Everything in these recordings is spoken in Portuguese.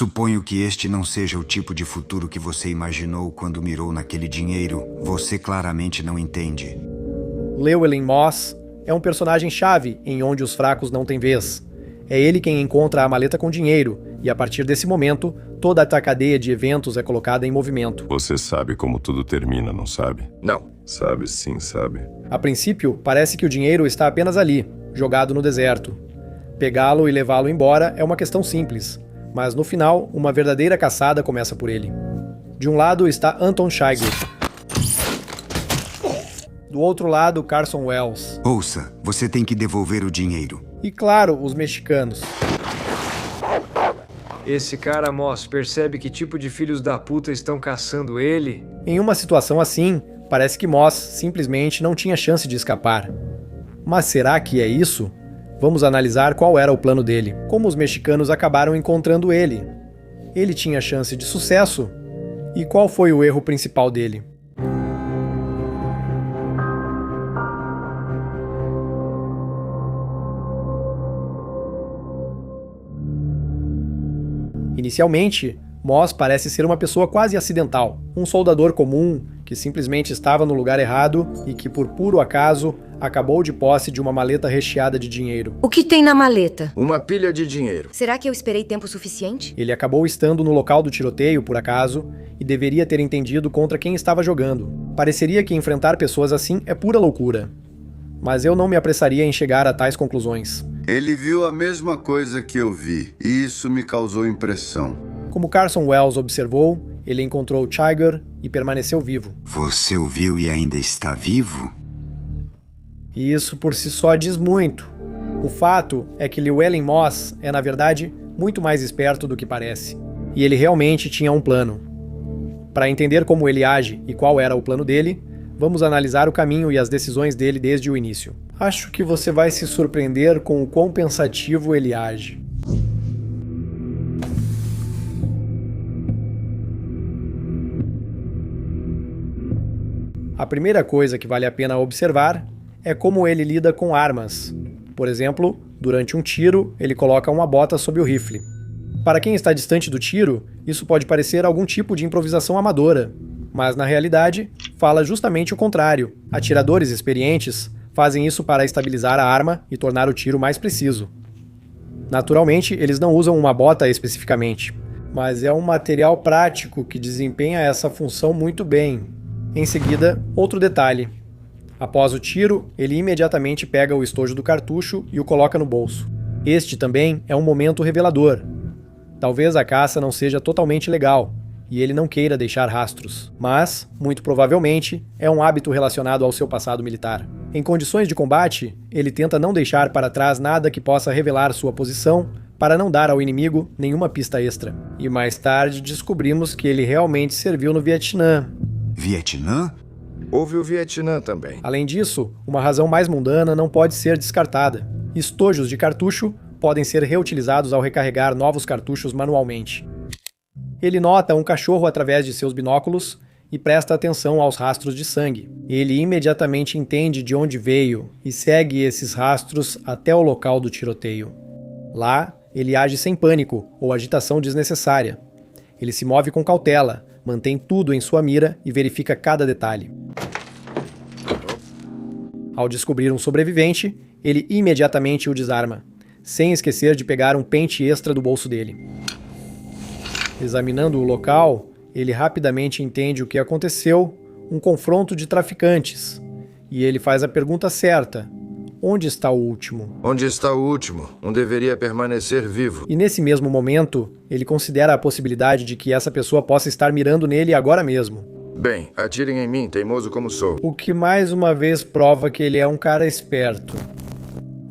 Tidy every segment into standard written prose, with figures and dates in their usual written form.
Suponho que este não seja o tipo de futuro que você imaginou quando mirou naquele dinheiro. Você claramente não entende. Llewellyn Moss é um personagem-chave em Onde os Fracos Não Têm Vez. É ele quem encontra a maleta com dinheiro, e a partir desse momento, toda a cadeia de eventos é colocada em movimento. Você sabe como tudo termina, não sabe? Não. Sabe sim, sabe. A princípio, parece que o dinheiro está apenas ali, jogado no deserto. Pegá-lo e levá-lo embora é uma questão simples, mas no final, uma verdadeira caçada começa por ele. De um lado está Anton Chigurh. Do outro lado, Carson Wells. Ouça, você tem que devolver o dinheiro. E claro, os mexicanos. Esse cara, Moss, percebe que tipo de filhos da puta estão caçando ele? Em uma situação assim, parece que Moss simplesmente não tinha chance de escapar. Mas será que é isso? Vamos analisar qual era o plano dele. Como os mexicanos acabaram encontrando ele? Ele tinha chance de sucesso? E qual foi o erro principal dele? Inicialmente, Moss parece ser uma pessoa quase acidental, um soldador comum que simplesmente estava no lugar errado e que, por puro acaso, acabou de posse de uma maleta recheada de dinheiro. O que tem na maleta? Uma pilha de dinheiro. Será que eu esperei tempo suficiente? Ele acabou estando no local do tiroteio, por acaso, e deveria ter entendido contra quem estava jogando. Pareceria que enfrentar pessoas assim é pura loucura. Mas eu não me apressaria em chegar a tais conclusões. Ele viu a mesma coisa que eu vi, e isso me causou impressão. Como Carson Wells observou, ele encontrou Chigurh e permaneceu vivo. Você o viu e ainda está vivo? E isso por si só diz muito. O fato é que Llewellyn Moss é, na verdade, muito mais esperto do que parece. E ele realmente tinha um plano. Para entender como ele age e qual era o plano dele, vamos analisar o caminho e as decisões dele desde o início. Acho que você vai se surpreender com o quão pensativo ele age. A primeira coisa que vale a pena observar é como ele lida com armas. Por exemplo, durante um tiro, ele coloca uma bota sob o rifle. Para quem está distante do tiro, isso pode parecer algum tipo de improvisação amadora, mas na realidade, fala justamente o contrário. Atiradores experientes fazem isso para estabilizar a arma e tornar o tiro mais preciso. Naturalmente, eles não usam uma bota especificamente, mas é um material prático que desempenha essa função muito bem. Em seguida, outro detalhe. Após o tiro, ele imediatamente pega o estojo do cartucho e o coloca no bolso. Este também é um momento revelador. Talvez a caça não seja totalmente legal, e ele não queira deixar rastros, mas, muito provavelmente, é um hábito relacionado ao seu passado militar. Em condições de combate, ele tenta não deixar para trás nada que possa revelar sua posição, para não dar ao inimigo nenhuma pista extra. E mais tarde descobrimos que ele realmente serviu no Vietnã. Vietnã? Houve o Vietnã também. Além disso, uma razão mais mundana não pode ser descartada. Estojos de cartucho podem ser reutilizados ao recarregar novos cartuchos manualmente. Ele nota um cachorro através de seus binóculos e presta atenção aos rastros de sangue. Ele imediatamente entende de onde veio e segue esses rastros até o local do tiroteio. Lá, ele age sem pânico ou agitação desnecessária. Ele se move com cautela, mantém tudo em sua mira e verifica cada detalhe. Ao descobrir um sobrevivente, ele imediatamente o desarma, sem esquecer de pegar um pente extra do bolso dele. Examinando o local, ele rapidamente entende o que aconteceu, um confronto de traficantes. E ele faz a pergunta certa: onde está o último? Onde está o último? Um deveria permanecer vivo. E nesse mesmo momento, ele considera a possibilidade de que essa pessoa possa estar mirando nele agora mesmo. Bem, atirem em mim, teimoso como sou. O que mais uma vez prova que ele é um cara esperto.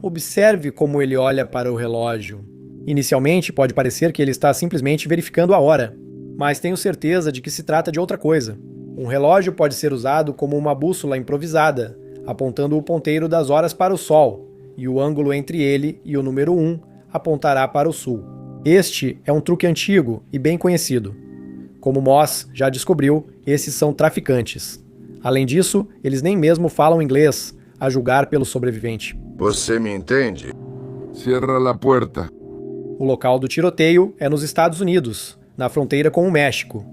Observe como ele olha para o relógio. Inicialmente, pode parecer que ele está simplesmente verificando a hora, mas tenho certeza de que se trata de outra coisa. Um relógio pode ser usado como uma bússola improvisada, apontando o ponteiro das horas para o sol, e o ângulo entre ele e o número 1 apontará para o sul. Este é um truque antigo e bem conhecido. Como Moss já descobriu, esses são traficantes. Além disso, eles nem mesmo falam inglês, a julgar pelo sobrevivente. Você me entende? Cierra la puerta. O local do tiroteio é nos Estados Unidos, na fronteira com o México.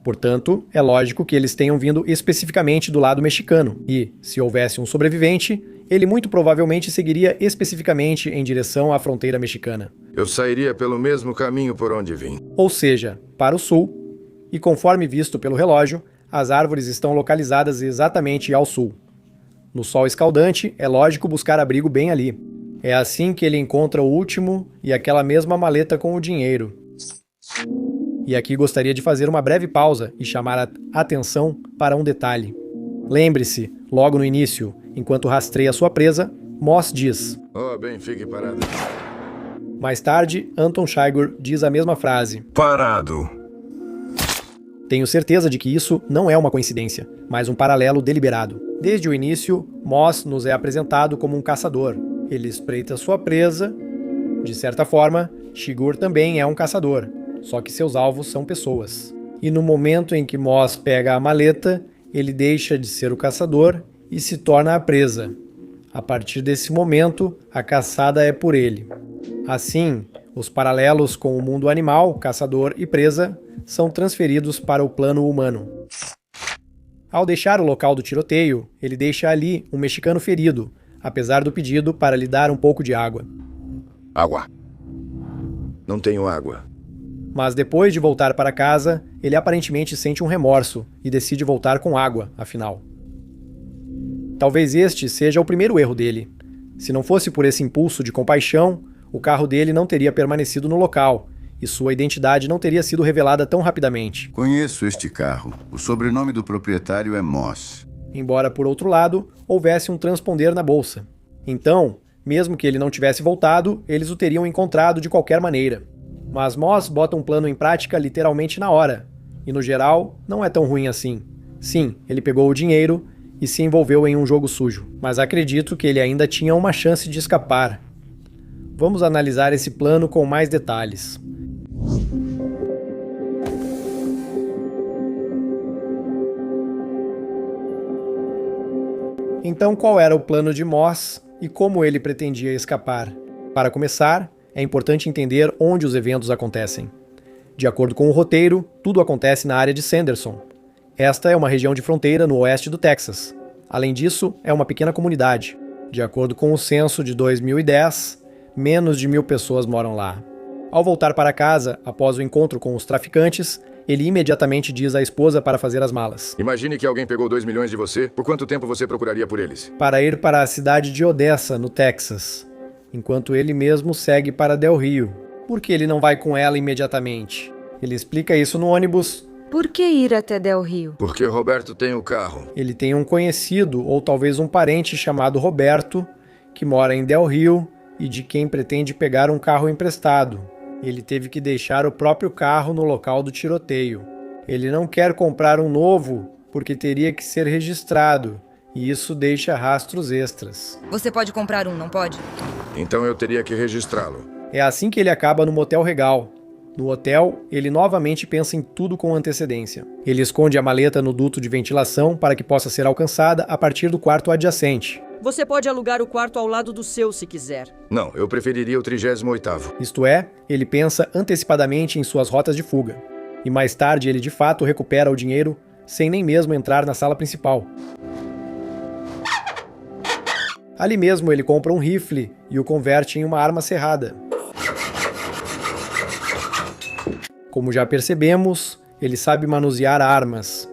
Portanto, é lógico que eles tenham vindo especificamente do lado mexicano, e, se houvesse um sobrevivente, ele muito provavelmente seguiria especificamente em direção à fronteira mexicana. Eu sairia pelo mesmo caminho por onde vim. Ou seja, para o sul, e conforme visto pelo relógio, as árvores estão localizadas exatamente ao sul. No sol escaldante, é lógico buscar abrigo bem ali. É assim que ele encontra o último e aquela mesma maleta com o dinheiro. E aqui gostaria de fazer uma breve pausa e chamar a atenção para um detalhe. Lembre-se, logo no início, enquanto rastreia sua presa, Moss diz: Oh, bem, fique parado. Mais tarde, Anton Chigurh diz a mesma frase. Parado. Tenho certeza de que isso não é uma coincidência, mas um paralelo deliberado. Desde o início, Moss nos é apresentado como um caçador. Ele espreita sua presa. De certa forma, Chigurh também é um caçador, só que seus alvos são pessoas. E no momento em que Moss pega a maleta, ele deixa de ser o caçador e se torna a presa. A partir desse momento, a caçada é por ele. Assim, os paralelos com o mundo animal, caçador e presa, são transferidos para o plano humano. Ao deixar o local do tiroteio, ele deixa ali um mexicano ferido, apesar do pedido para lhe dar um pouco de água. Água. Não tenho água. Mas depois de voltar para casa, ele aparentemente sente um remorso e decide voltar com água, afinal. Talvez este seja o primeiro erro dele. Se não fosse por esse impulso de compaixão, o carro dele não teria permanecido no local e sua identidade não teria sido revelada tão rapidamente. Conheço este carro. O sobrenome do proprietário é Moss. Embora, por outro lado, houvesse um transponder na bolsa. Então, mesmo que ele não tivesse voltado, eles o teriam encontrado de qualquer maneira. Mas Moss bota um plano em prática literalmente na hora. E no geral, não é tão ruim assim. Sim, ele pegou o dinheiro e se envolveu em um jogo sujo. Mas acredito que ele ainda tinha uma chance de escapar. Vamos analisar esse plano com mais detalhes. Então, qual era o plano de Moss e como ele pretendia escapar? Para começar, é importante entender onde os eventos acontecem. De acordo com o roteiro, tudo acontece na área de Sanderson. Esta é uma região de fronteira no oeste do Texas. Além disso, é uma pequena comunidade. De acordo com o censo de 2010, menos de 1.000 pessoas moram lá. Ao voltar para casa, após o encontro com os traficantes, ele imediatamente diz à esposa para fazer as malas. Imagine que alguém pegou 2 milhões de você. Por quanto tempo você procuraria por eles? Para ir para a cidade de Odessa, no Texas, enquanto ele mesmo segue para Del Rio. Por que ele não vai com ela imediatamente? Ele explica isso no ônibus. Por que ir até Del Rio? Porque o Roberto tem o carro. Ele tem um conhecido, ou talvez um parente chamado Roberto, que mora em Del Rio e de quem pretende pegar um carro emprestado. Ele teve que deixar o próprio carro no local do tiroteio. Ele não quer comprar um novo porque teria que ser registrado, e isso deixa rastros extras. Você pode comprar um, não pode? Então eu teria que registrá-lo. É assim que ele acaba no Motel Regal. No hotel, ele novamente pensa em tudo com antecedência. Ele esconde a maleta no duto de ventilação para que possa ser alcançada a partir do quarto adjacente. Você pode alugar o quarto ao lado do seu se quiser. Não, eu preferiria o 38º. Isto é, ele pensa antecipadamente em suas rotas de fuga. E mais tarde ele de fato recupera o dinheiro sem nem mesmo entrar na sala principal. Ali mesmo ele compra um rifle e o converte em uma arma cerrada. Como já percebemos, ele sabe manusear armas.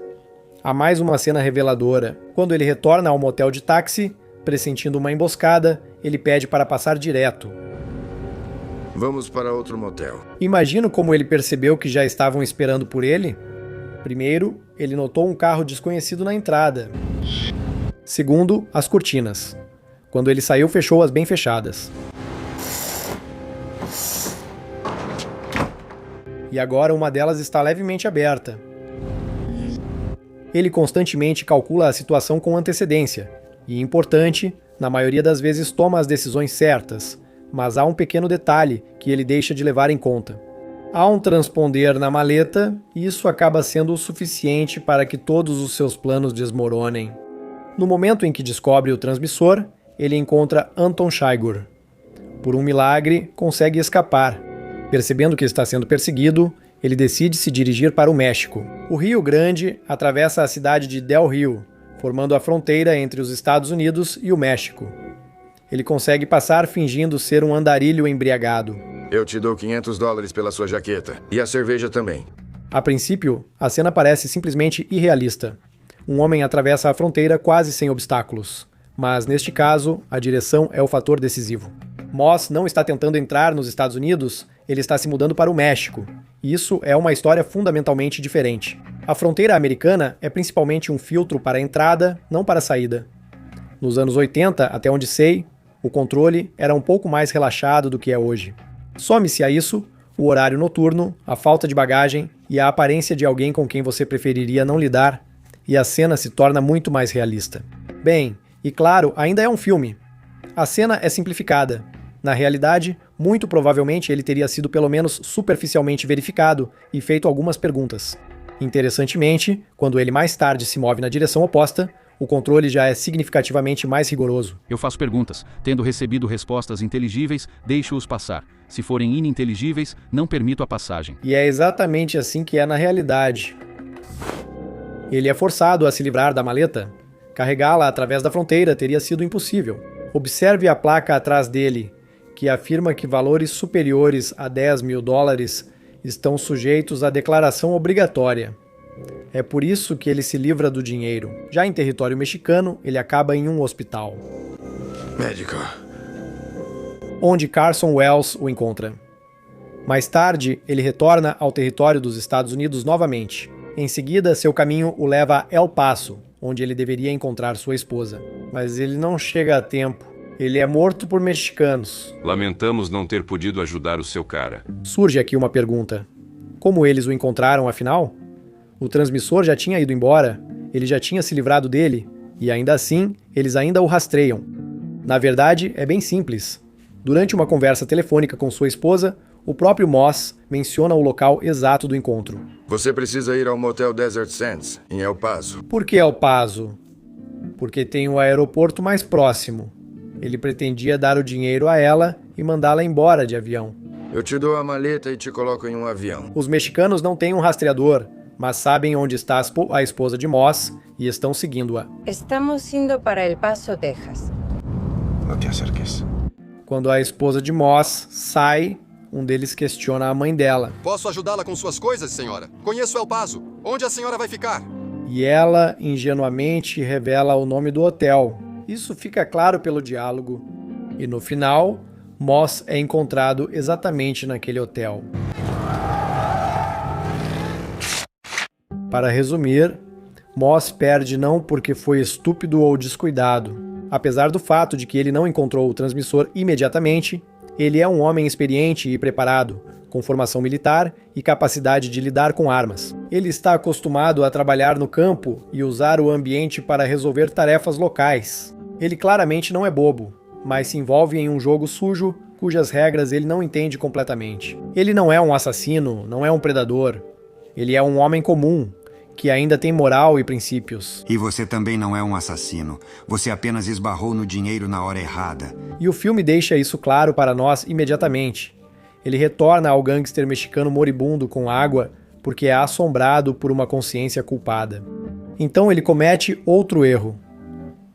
Há mais uma cena reveladora. Quando ele retorna ao motel de táxi, pressentindo uma emboscada, ele pede para passar direto. Vamos para outro motel. Imagino como ele percebeu que já estavam esperando por ele. Primeiro, ele notou um carro desconhecido na entrada. Segundo, as cortinas. Quando ele saiu, fechou-as bem fechadas. E agora uma delas está levemente aberta. Ele constantemente calcula a situação com antecedência. E importante, na maioria das vezes toma as decisões certas, mas há um pequeno detalhe que ele deixa de levar em conta. Há um transponder na maleta e isso acaba sendo o suficiente para que todos os seus planos desmoronem. No momento em que descobre o transmissor, ele encontra Anton Chigurh. Por um milagre, consegue escapar. Percebendo que está sendo perseguido, ele decide se dirigir para o México. O Rio Grande atravessa a cidade de Del Rio, formando a fronteira entre os Estados Unidos e o México. Ele consegue passar fingindo ser um andarilho embriagado. Eu te dou $500 pela sua jaqueta. E a cerveja também. A princípio, a cena parece simplesmente irrealista. Um homem atravessa a fronteira quase sem obstáculos. Mas, neste caso, a direção é o fator decisivo. Moss não está tentando entrar nos Estados Unidos, ele está se mudando para o México. E isso é uma história fundamentalmente diferente. A fronteira americana é principalmente um filtro para a entrada, não para a saída. Nos anos 80, até onde sei, o controle era um pouco mais relaxado do que é hoje. Some-se a isso o horário noturno, a falta de bagagem e a aparência de alguém com quem você preferiria não lidar, e a cena se torna muito mais realista. Bem, e claro, ainda é um filme. A cena é simplificada. Na realidade, muito provavelmente ele teria sido pelo menos superficialmente verificado e feito algumas perguntas. Interessantemente, quando ele mais tarde se move na direção oposta, o controle já é significativamente mais rigoroso. Eu faço perguntas. Tendo recebido respostas inteligíveis, deixo-os passar. Se forem ininteligíveis, não permito a passagem. E é exatamente assim que é na realidade. Ele é forçado a se livrar da maleta. Carregá-la através da fronteira teria sido impossível. Observe a placa atrás dele, que afirma que valores superiores a $10 mil estão sujeitos à declaração obrigatória. É por isso que ele se livra do dinheiro. Já em território mexicano, ele acaba em um hospital. Médico. Onde Carson Wells o encontra. Mais tarde, ele retorna ao território dos Estados Unidos novamente. Em seguida, seu caminho o leva a El Paso, onde ele deveria encontrar sua esposa. Mas ele não chega a tempo. Ele é morto por mexicanos. Lamentamos não ter podido ajudar o seu cara. Surge aqui uma pergunta. Como eles o encontraram, afinal? O transmissor já tinha ido embora, ele já tinha se livrado dele, e ainda assim, eles ainda o rastreiam. Na verdade, é bem simples. Durante uma conversa telefônica com sua esposa, o próprio Moss menciona o local exato do encontro. Você precisa ir ao motel Desert Sands, em El Paso. Por que El Paso? Porque tem o aeroporto mais próximo. Ele pretendia dar o dinheiro a ela e mandá-la embora de avião. Eu te dou a maleta e te coloco em um avião. Os mexicanos não têm um rastreador, mas sabem onde está a esposa de Moss e estão seguindo-a. Estamos indo para El Paso, Texas. Não te acerques. Quando a esposa de Moss sai, um deles questiona a mãe dela. Posso ajudá-la com suas coisas, senhora? Conheço El Paso. Onde a senhora vai ficar? E ela, ingenuamente, revela o nome do hotel. Isso fica claro pelo diálogo. E no final, Moss é encontrado exatamente naquele hotel. Para resumir, Moss perde não porque foi estúpido ou descuidado. Apesar do fato de que ele não encontrou o transmissor imediatamente, ele é um homem experiente e preparado, com formação militar e capacidade de lidar com armas. Ele está acostumado a trabalhar no campo e usar o ambiente para resolver tarefas locais. Ele claramente não é bobo, mas se envolve em um jogo sujo cujas regras ele não entende completamente. Ele não é um assassino, não é um predador. Ele é um homem comum, que ainda tem moral e princípios. E você também não é um assassino. Você apenas esbarrou no dinheiro na hora errada. E o filme deixa isso claro para nós imediatamente. Ele retorna ao gangster mexicano moribundo com água porque é assombrado por uma consciência culpada. Então ele comete outro erro.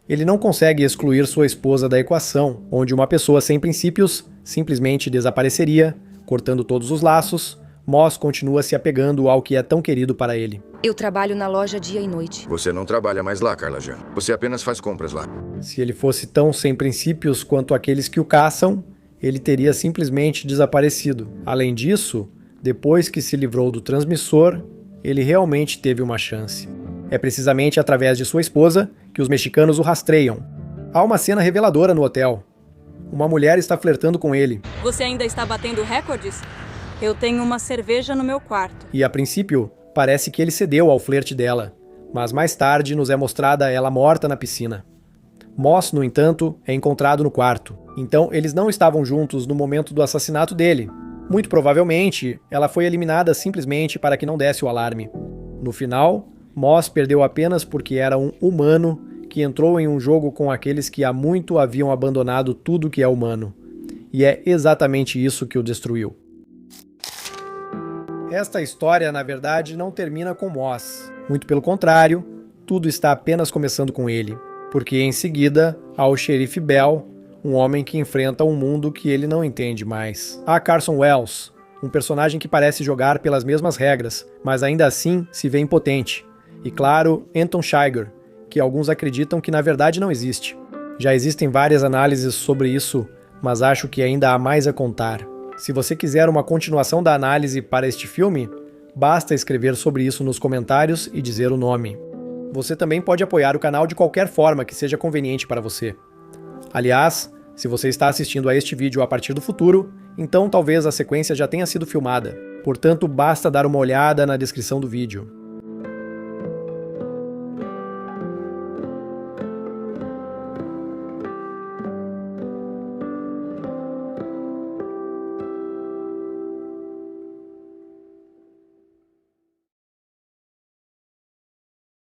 Ele não consegue excluir sua esposa da equação, onde uma pessoa sem princípios simplesmente desapareceria, cortando todos os laços. Moss continua se apegando ao que é tão querido para ele. Eu trabalho na loja dia e noite. Você não trabalha mais lá, Carla Jean. Você apenas faz compras lá. Se ele fosse tão sem princípios quanto aqueles que o caçam, ele teria simplesmente desaparecido. Além disso, depois que se livrou do transmissor, ele realmente teve uma chance. É precisamente através de sua esposa que os mexicanos o rastreiam. Há uma cena reveladora no hotel. Uma mulher está flertando com ele. Você ainda está batendo recordes? Eu tenho uma cerveja no meu quarto. E a princípio, parece que ele cedeu ao flerte dela, mas mais tarde nos é mostrada ela morta na piscina. Moss, no entanto, é encontrado no quarto. Então eles não estavam juntos no momento do assassinato dele. Muito provavelmente, ela foi eliminada simplesmente para que não desse o alarme. No final, Moss perdeu apenas porque era um humano que entrou em um jogo com aqueles que há muito haviam abandonado tudo que é humano. E é exatamente isso que o destruiu. Esta história, na verdade, não termina com Moss. Muito pelo contrário, tudo está apenas começando com ele. Porque em seguida, há o xerife Bell, um homem que enfrenta um mundo que ele não entende mais. Há Carson Wells, um personagem que parece jogar pelas mesmas regras, mas ainda assim se vê impotente. E claro, Anton Chigurh, que alguns acreditam que na verdade não existe. Já existem várias análises sobre isso, mas acho que ainda há mais a contar. Se você quiser uma continuação da análise para este filme, basta escrever sobre isso nos comentários e dizer o nome. Você também pode apoiar o canal de qualquer forma que seja conveniente para você. Aliás, se você está assistindo a este vídeo a partir do futuro, então talvez a sequência já tenha sido filmada. Portanto, basta dar uma olhada na descrição do vídeo.